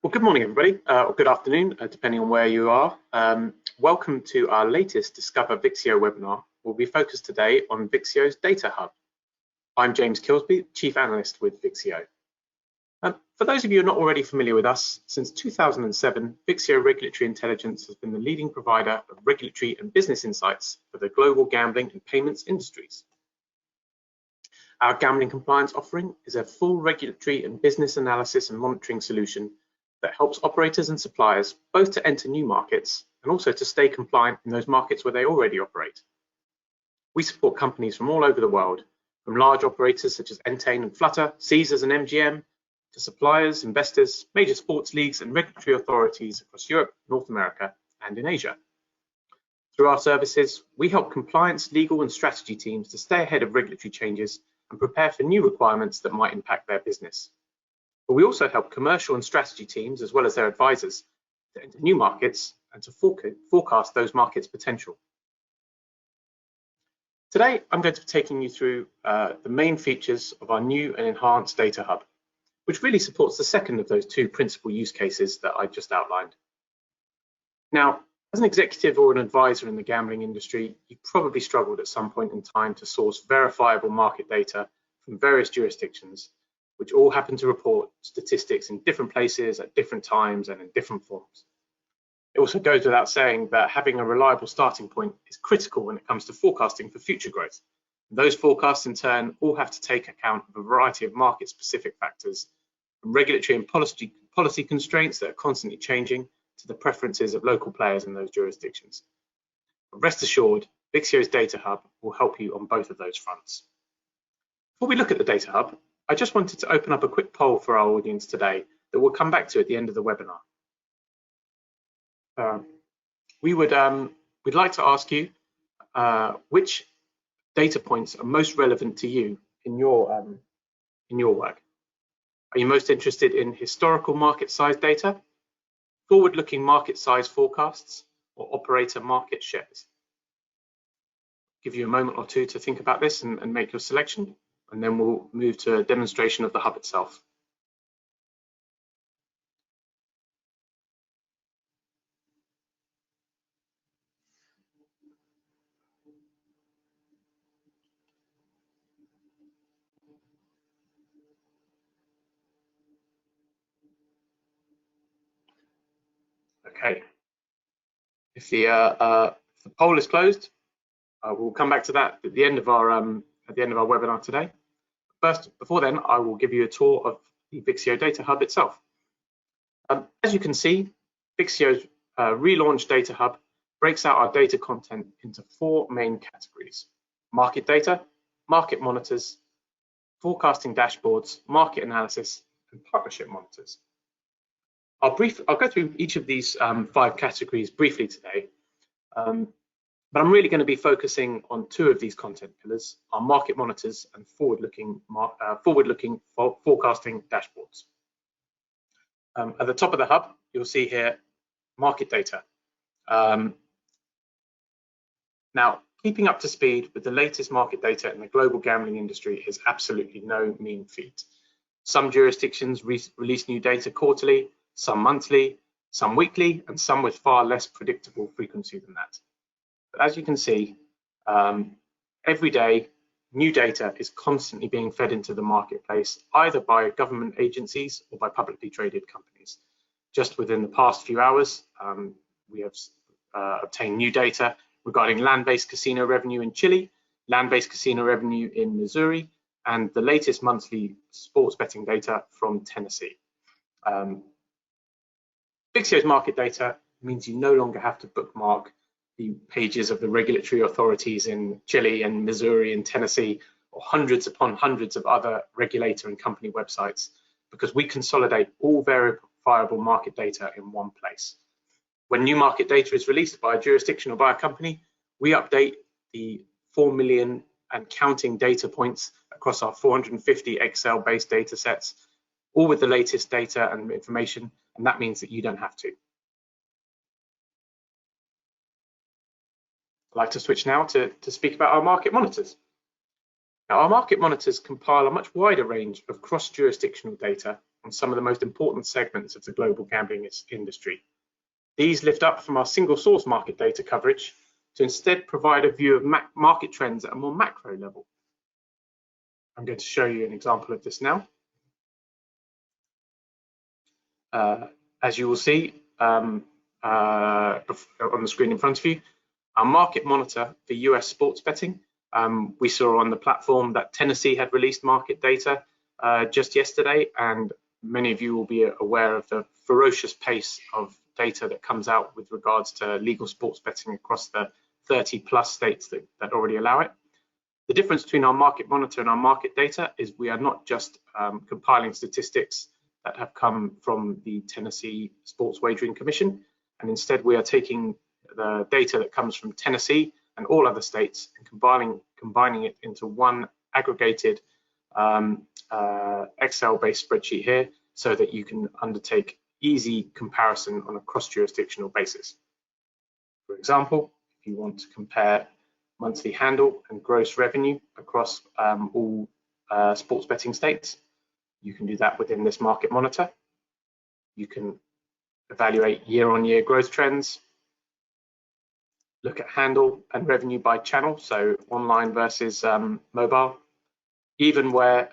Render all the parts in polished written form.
Well, good morning, everybody, or good afternoon, depending on where you are. Welcome to our latest Discover VIXIO webinar. We'll be focused today on VIXIO's Data Hub. I'm James Kilsby, Chief Analyst with VIXIO. For those of you who are not already familiar with us, since 2007, VIXIO Regulatory Intelligence has been the leading provider of regulatory and business insights for the global gambling and payments industries. Our gambling compliance offering is a full regulatory and business analysis and monitoring solution that helps operators and suppliers both to enter new markets and also to stay compliant in those markets where they already operate. We support companies from all over the world, from large operators such as Entain and Flutter, Caesars and MGM, to suppliers, investors, major sports leagues and regulatory authorities across Europe, North America and in Asia. Through our services, we help compliance, legal and strategy teams to stay ahead of regulatory changes and prepare for new requirements that might impact their business. But we also help commercial and strategy teams, as well as their advisors, to enter new markets and to forecast those markets' potential. Today, I'm going to be taking you through the main features of our new and enhanced Data Hub, which really supports the second of those two principal use cases that I just outlined. Now, as an executive or an advisor in the gambling industry, you've probably struggled at some point in time to source verifiable market data from various jurisdictions, which all happen to report statistics in different places at different times and in different forms. It also goes without saying that having a reliable starting point is critical when it comes to forecasting for future growth. And those forecasts in turn all have to take account of a variety of market-specific factors, from regulatory and policy constraints that are constantly changing to the preferences of local players in those jurisdictions. But rest assured, VIXIO's Data Hub will help you on both of those fronts. Before we look at the Data Hub, I just wanted to open up a quick poll for our audience today that we'll come back to at the end of the webinar. We'd like to ask you which data points are most relevant to you in your work. Are you most interested in historical market size data, forward-looking market size forecasts, or operator market shares? Give you a moment or two to think about this and make your selection, and then we'll move to a demonstration of the hub itself. Okay. If the poll is closed, we'll come back to that at the end of our webinar today. First, before then, I will give you a tour of the VIXIO Data Hub itself. As you can see, VIXIO's relaunched Data Hub breaks out our data content into four main categories: market data, market monitors, forecasting dashboards, market analysis, and partnership monitors. I'll go through each of these five categories briefly today, but I'm really going to be focusing on two of these content pillars: our market monitors and forward-looking forecasting dashboards. At the top of the hub, you'll see here market data. Now, keeping up to speed with the latest market data in the global gambling industry is absolutely no mean feat. Some jurisdictions release new data quarterly, some monthly, some weekly, and some with far less predictable frequency than that. But as you can see, every day, new data is constantly being fed into the marketplace, either by government agencies or by publicly traded companies. Just within the past few hours, we have obtained new data regarding land-based casino revenue in Chile, land-based casino revenue in Missouri, and the latest monthly sports betting data from Tennessee. VIXIO's market data means you no longer have to bookmark the pages of the regulatory authorities in Chile and Missouri and Tennessee, or hundreds upon hundreds of other regulator and company websites, because we consolidate all verifiable market data in one place. When new market data is released by a jurisdiction or by a company, we update the 4 million and counting data points across our 450 Excel-based data sets, all with the latest data and information, and that means that you don't have to. I'd like to switch now to speak about our market monitors. Now, our market monitors compile a much wider range of cross-jurisdictional data on some of the most important segments of the global gambling industry. These lift up from our single source market data coverage to instead provide a view of market trends at a more macro level. I'm going to show you an example of this now. As you will see on the screen in front of you, our market monitor for US sports betting. We saw on the platform that Tennessee had released market data just yesterday, and many of you will be aware of the ferocious pace of data that comes out with regards to legal sports betting across the 30+ states that already allow it. The difference between our market monitor and our market data is we are not just compiling statistics that have come from the Tennessee Sports Wagering Commission, and instead we are taking the data that comes from Tennessee and all other states and combining it into one aggregated Excel-based spreadsheet here, so that you can undertake easy comparison on a cross-jurisdictional basis. For example, if you want to compare monthly handle and gross revenue across all sports betting states, you can do that within this market monitor. You can evaluate year-on-year growth trends, look at handle and revenue by channel, so online versus mobile. Even where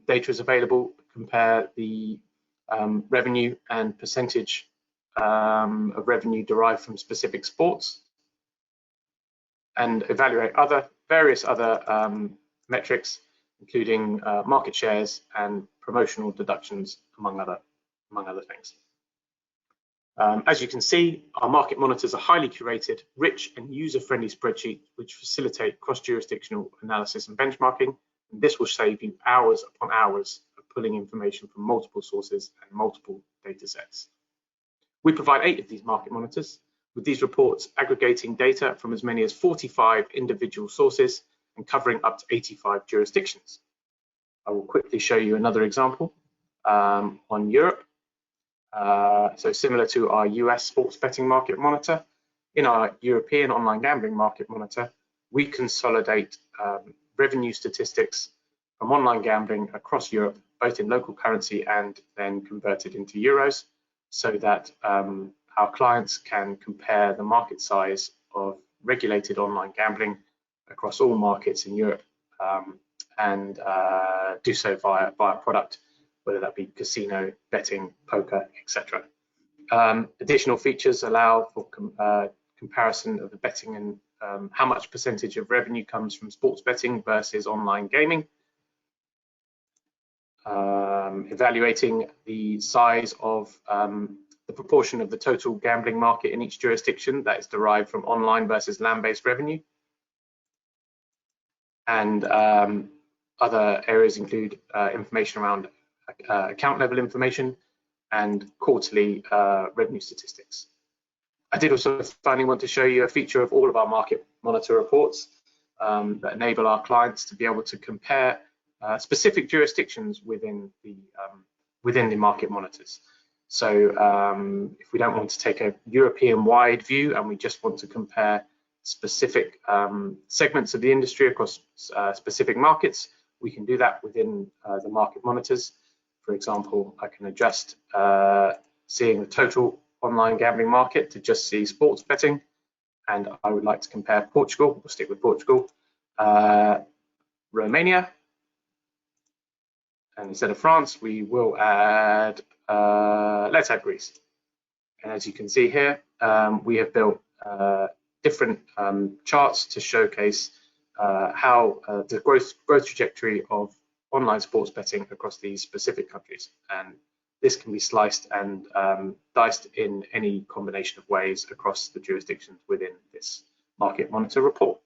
data is available, compare the revenue and percentage of revenue derived from specific sports, and evaluate various other metrics, including market shares and promotional deductions, among other things. As you can see, our market monitors are highly curated, rich and user-friendly spreadsheets which facilitate cross-jurisdictional analysis and benchmarking. And this will save you hours upon hours of pulling information from multiple sources and multiple data sets. We provide 8 of these market monitors, with these reports aggregating data from as many as 45 individual sources and covering up to 85 jurisdictions. I will quickly show you another example on Europe. So similar to our US sports betting market monitor, in our European online gambling market monitor, we consolidate revenue statistics from online gambling across Europe, both in local currency and then converted into euros, so that our clients can compare the market size of regulated online gambling across all markets in Europe, and do so via product, whether that be casino, betting, poker, etc. Additional features allow for comparison of the betting and how much percentage of revenue comes from sports betting versus online gaming. Evaluating the size of the proportion of the total gambling market in each jurisdiction that is derived from online versus land-based revenue. And other areas include information around account level information and quarterly revenue statistics. I did also finally want to show you a feature of all of our market monitor reports that enable our clients to be able to compare specific jurisdictions within the market monitors. So if we don't want to take a European-wide view and we just want to compare specific segments of the industry across specific markets, we can do that within the market monitors. For example, I can adjust seeing the total online gambling market to just see sports betting, and I would like to compare Portugal. We'll stick with Portugal, Romania, and instead of France, we will add, let's add Greece. And as you can see here, we have built different charts to showcase how the growth trajectory of online sports betting across these specific countries. And this can be sliced and diced in any combination of ways across the jurisdictions within this market monitor report.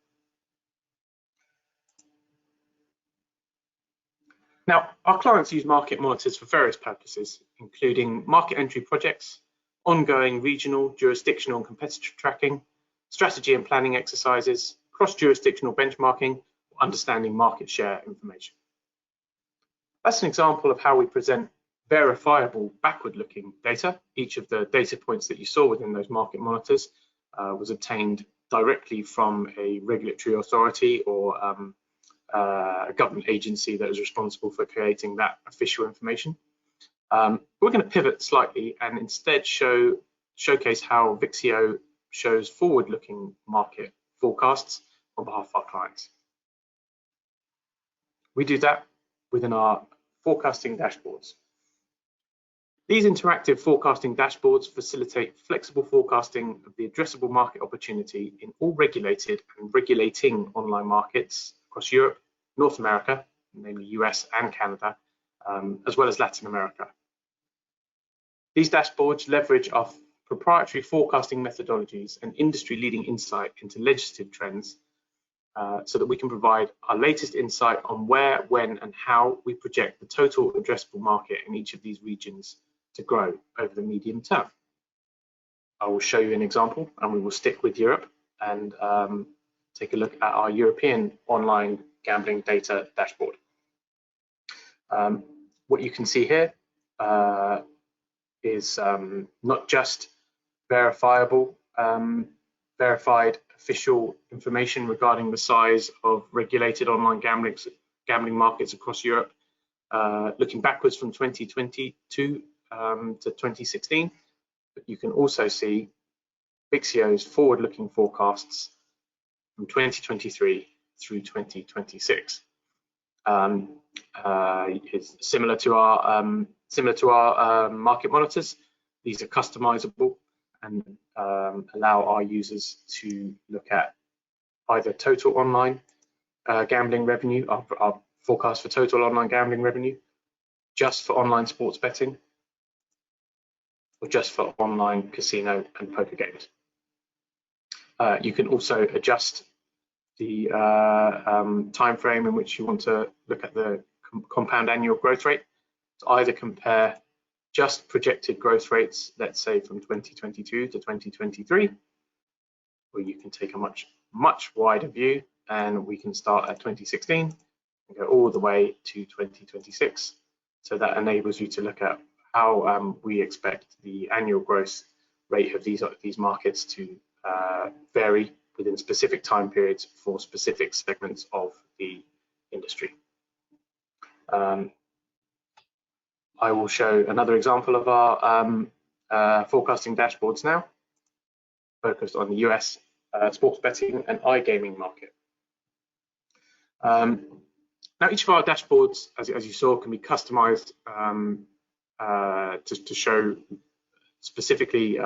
Now, our clients use market monitors for various purposes, including market entry projects, ongoing regional, jurisdictional and competitor tracking, strategy and planning exercises, cross-jurisdictional benchmarking, or understanding market share information. That's an example of how we present verifiable backward-looking data. Each of the data points that you saw within those market monitors was obtained directly from a regulatory authority or government agency that is responsible for creating that official information. We're going to pivot slightly and instead showcase how VIXIO shows forward-looking market forecasts on behalf of our clients. We do that within our forecasting dashboards. These interactive forecasting dashboards facilitate flexible forecasting of the addressable market opportunity in all regulated and regulating online markets across Europe, North America, namely US and Canada, as well as Latin America. These dashboards leverage our proprietary forecasting methodologies and industry-leading insight into legislative trends so that we can provide our latest insight on where, when, and how we project the total addressable market in each of these regions to grow over the medium term. I will show you an example, and we will stick with Europe and take a look at our European online gambling data dashboard. What you can see here is not just verified official information regarding the size of regulated online gambling markets across Europe, looking backwards from 2022 to 2016, but you can also see VIXIO's forward-looking forecasts from 2023 through 2026. It's similar to our market monitors. These are customizable and allow our users to look at either total online gambling revenue, our forecast for total online gambling revenue, just for online sports betting, or just for online casino and poker games. You can also adjust the time frame in which you want to look at the compound annual growth rate to either compare just projected growth rates, let's say from 2022 to 2023, or you can take a much wider view, and we can start at 2016 and go all the way to 2026. So that enables you to look at how we expect the annual growth rate of these markets to vary within specific time periods for specific segments of the industry. I will show another example of our forecasting dashboards now, focused on the US sports betting and iGaming market. Now, each of our dashboards, as you saw, can be customized to show specifically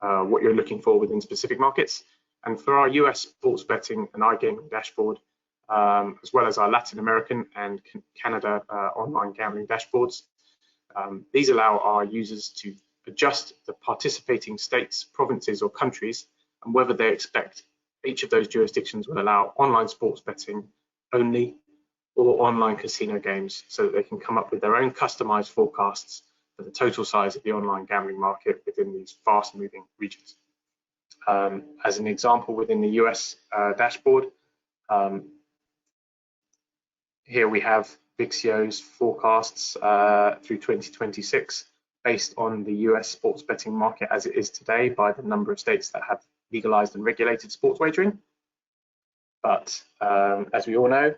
what you're looking for within specific markets. And for our US sports betting and iGaming dashboard, as well as our Latin American and Canada online gambling dashboards, these allow our users to adjust the participating states, provinces, or countries, and whether they expect each of those jurisdictions will allow online sports betting only or online casino games, so that they can come up with their own customized forecasts for the total size of the online gambling market within these fast-moving regions. As an example, within the US dashboard, here we have VIXIO's forecasts through 2026 based on the US sports betting market as it is today by the number of states that have legalized and regulated sports wagering. But as we all know,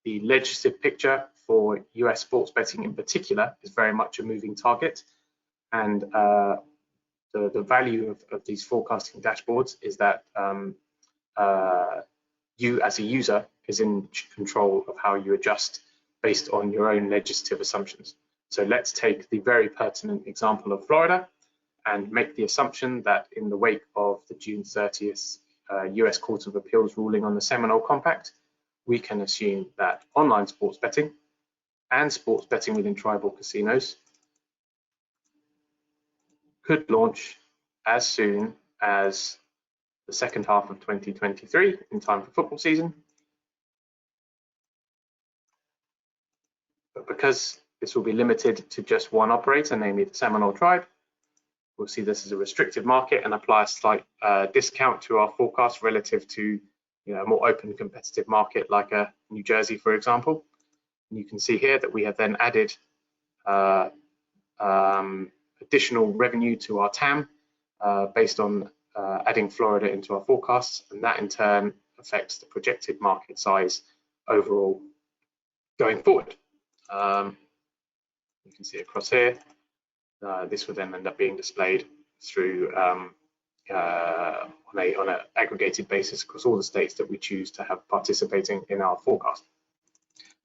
the legislative picture for US sports betting in particular is very much a moving target. And the value of these forecasting dashboards is that you as a user is in control of how you adjust based on your own legislative assumptions. So let's take the very pertinent example of Florida and make the assumption that in the wake of the June 30th US Court of Appeals ruling on the Seminole Compact, we can assume that online sports betting and sports betting within tribal casinos could launch as soon as the second half of 2023 in time for football season. But because this will be limited to just one operator, namely the Seminole tribe, we'll see this as a restricted market and apply a slight discount to our forecast relative to a more open competitive market like New Jersey, for example. And you can see here that we have then added additional revenue to our TAM based on adding Florida into our forecasts, and that in turn affects the projected market size overall going forward. You can see across here, this would then end up being displayed through on an aggregated basis across all the states that we choose to have participating in our forecast.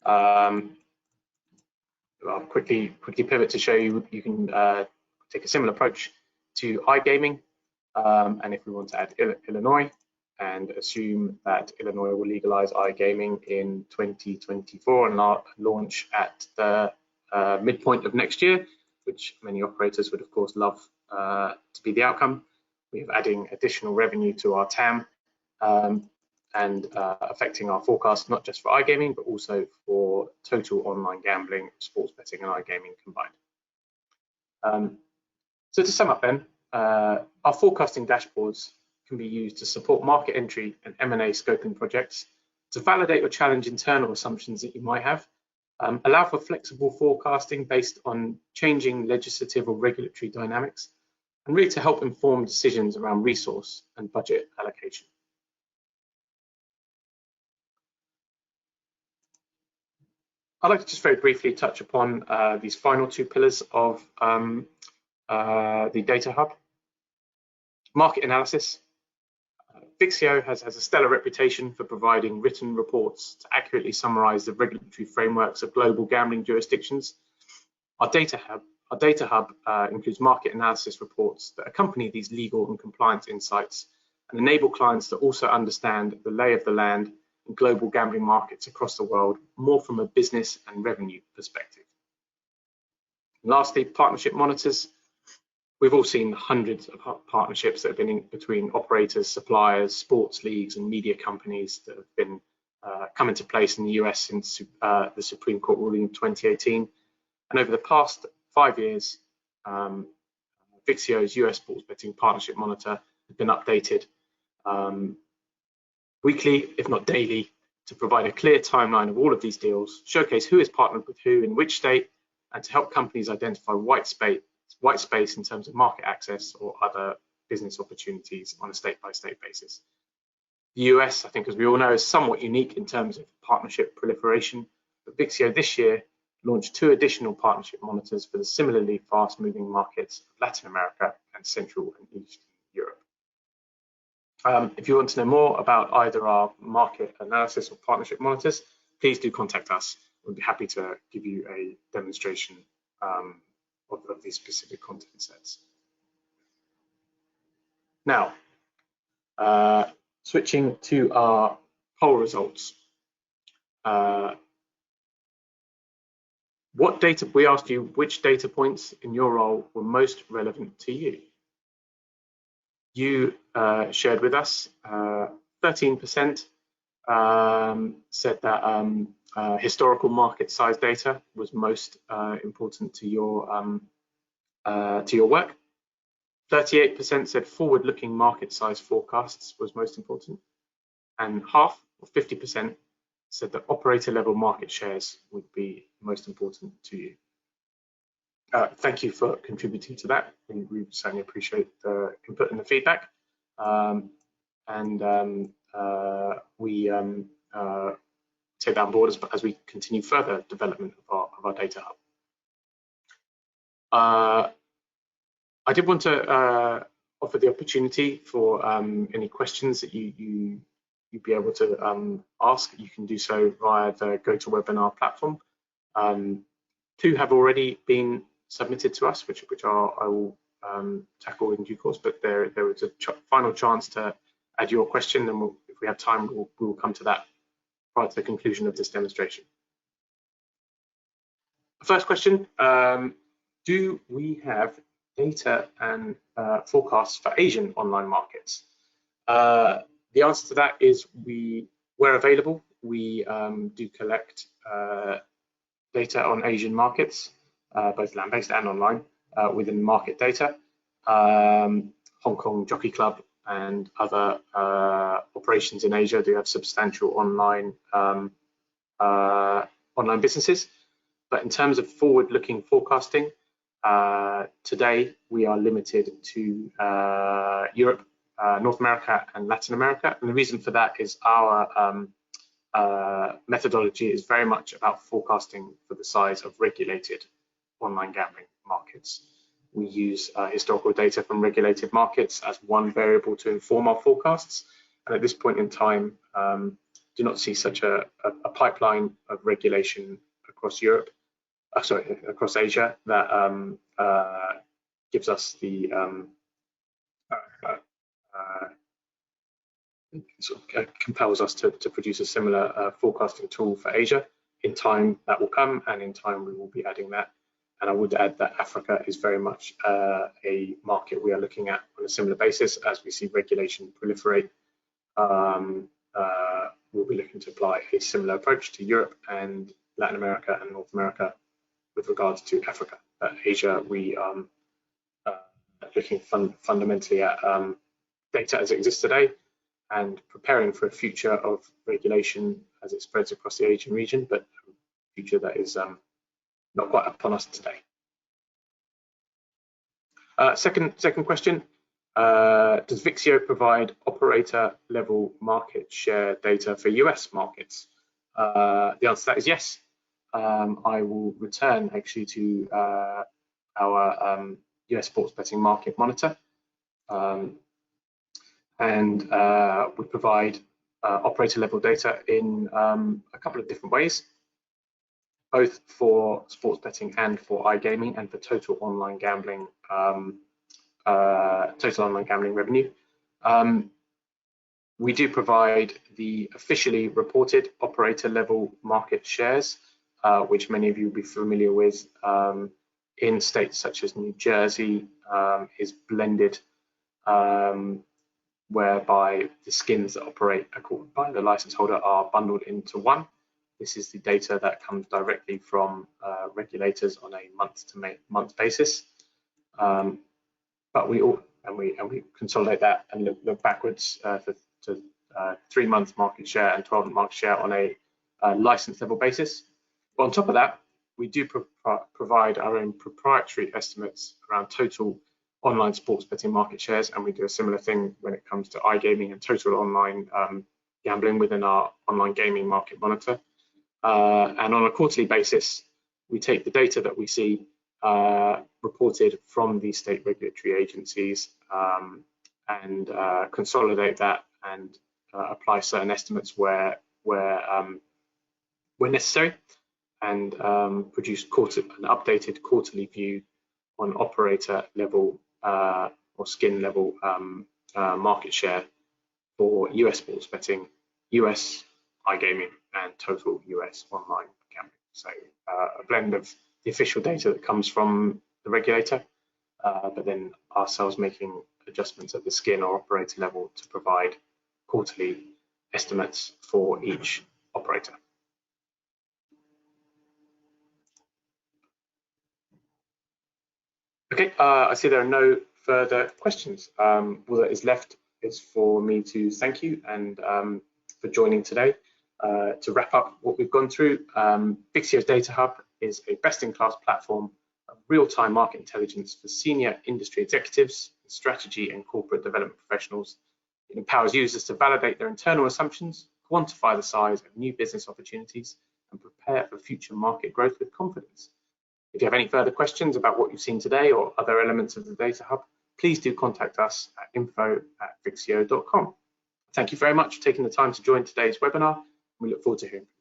I'll quickly pivot to show you can take a similar approach to iGaming, and if we want to add Illinois and assume that Illinois will legalize iGaming in 2024 and launch at the midpoint of next year, which many operators would of course love to be the outcome. We're adding additional revenue to our TAM and affecting our forecast not just for iGaming but also for total online gambling, sports betting and iGaming combined. So to sum up then, our forecasting dashboards can be used to support market entry and M&A scoping projects, to validate or challenge internal assumptions that you might have, allow for flexible forecasting based on changing legislative or regulatory dynamics, and really to help inform decisions around resource and budget allocation. I'd like to just very briefly touch upon these final two pillars of the Data Hub. Market analysis. VIXIO has a stellar reputation for providing written reports to accurately summarize the regulatory frameworks of global gambling jurisdictions. Our Data Hub includes market analysis reports that accompany these legal and compliance insights and enable clients to also understand the lay of the land in global gambling markets across the world, more from a business and revenue perspective. And lastly, partnership monitors. We've all seen hundreds of partnerships that have been in between operators, suppliers, sports leagues and media companies that have been come into place in the US since the Supreme Court ruling in 2018. And over the past 5 years, VIXIO's US Sports Betting Partnership Monitor has been updated weekly, if not daily, to provide a clear timeline of all of these deals, showcase who is partnered with who in which state, and to help companies identify white space in terms of market access or other business opportunities on a state-by-state basis. The US, I think, as we all know, is somewhat unique in terms of partnership proliferation, but VIXIO this year launched 2 additional partnership monitors for the similarly fast-moving markets of Latin America and Central and Eastern Europe. If you want to know more about either our market analysis or partnership monitors, please do contact us. We'll be happy to give you a demonstration of these specific content sets. Now, switching to our poll results. We asked you which data points in your role were most relevant to you. You shared with us 13% said that historical market size data was most important to your work. 38% said forward-looking market size forecasts was most important, and half, or 50%, said that operator-level market shares would be most important to you. Thank you for contributing to that. We certainly appreciate the input and the feedback, we take that on board as we continue further development of our Data Hub. I did want to offer the opportunity for any questions that you'd be able to ask. You can do so via the GoToWebinar platform. 2 have already been submitted to us, which I will tackle in due course, but there was a final chance to add your question, and if we have time, we'll come to that prior to the conclusion of this demonstration. First question, do we have data and forecasts for Asian online markets? The answer to that is where available, we do collect data on Asian markets, both land-based and online, within market data. Hong Kong Jockey Club and other operations in Asia do have substantial online businesses. But in terms of forward-looking forecasting, today we are limited to Europe North America and Latin America. And the reason for that is our methodology is very much about forecasting for the size of regulated online gambling markets. We use historical data from regulated markets as one variable to inform our forecasts. And at this point in time, do not see such a pipeline of regulation across Europe, across Asia, that gives us the compels us to produce a similar forecasting tool for Asia. In time, that will come, and in time we will be adding that. And I would add that Africa is very much a market we are looking at on a similar basis. As we see regulation proliferate, we'll be looking to apply a similar approach to Europe and Latin America and North America with regards to Africa. Asia, we are looking fundamentally at data as it exists today and preparing for a future of regulation as it spreads across the Asian region, but a future that is not quite upon us today. Second question, does VIXIO provide operator level market share data for US markets? The answer to that is yes. I will return actually to our US sports betting market monitor. We provide operator level data in a couple of different ways, both for sports betting and for iGaming and for total online gambling revenue. We do provide the officially reported operator level market shares, which many of you will be familiar with in states such as New Jersey, is blended, whereby the skins that operate by the license holder are bundled into one. This is the data that comes directly from regulators on a month-to-month basis. But we consolidate that and look backwards to 3-month market share and 12-month market share on a license level basis. But on top of that, we do provide our own proprietary estimates around total online sports betting market shares, and we do a similar thing when it comes to iGaming and total online gambling within our online gaming market monitor. And on a quarterly basis, we take the data that we see reported from the state regulatory agencies and consolidate that and apply certain estimates where necessary, and produce an updated quarterly view on operator level or skin level market share for US sports betting, US iGaming, and total US online gambling. So a blend of the official data that comes from the regulator, but then ourselves making adjustments at the skin or operator level to provide quarterly estimates for each operator. Okay, I see there are no further questions. All that is left is for me to thank you and for joining today. To wrap up what we've gone through, VIXIO Data Hub is a best-in-class platform of real-time market intelligence for senior industry executives, strategy and corporate development professionals. It empowers users to validate their internal assumptions, quantify the size of new business opportunities, and prepare for future market growth with confidence. If you have any further questions about what you've seen today or other elements of the Data Hub, please do contact us at info@vixio.com. Thank you very much for taking the time to join today's webinar. We look forward to hearing from you.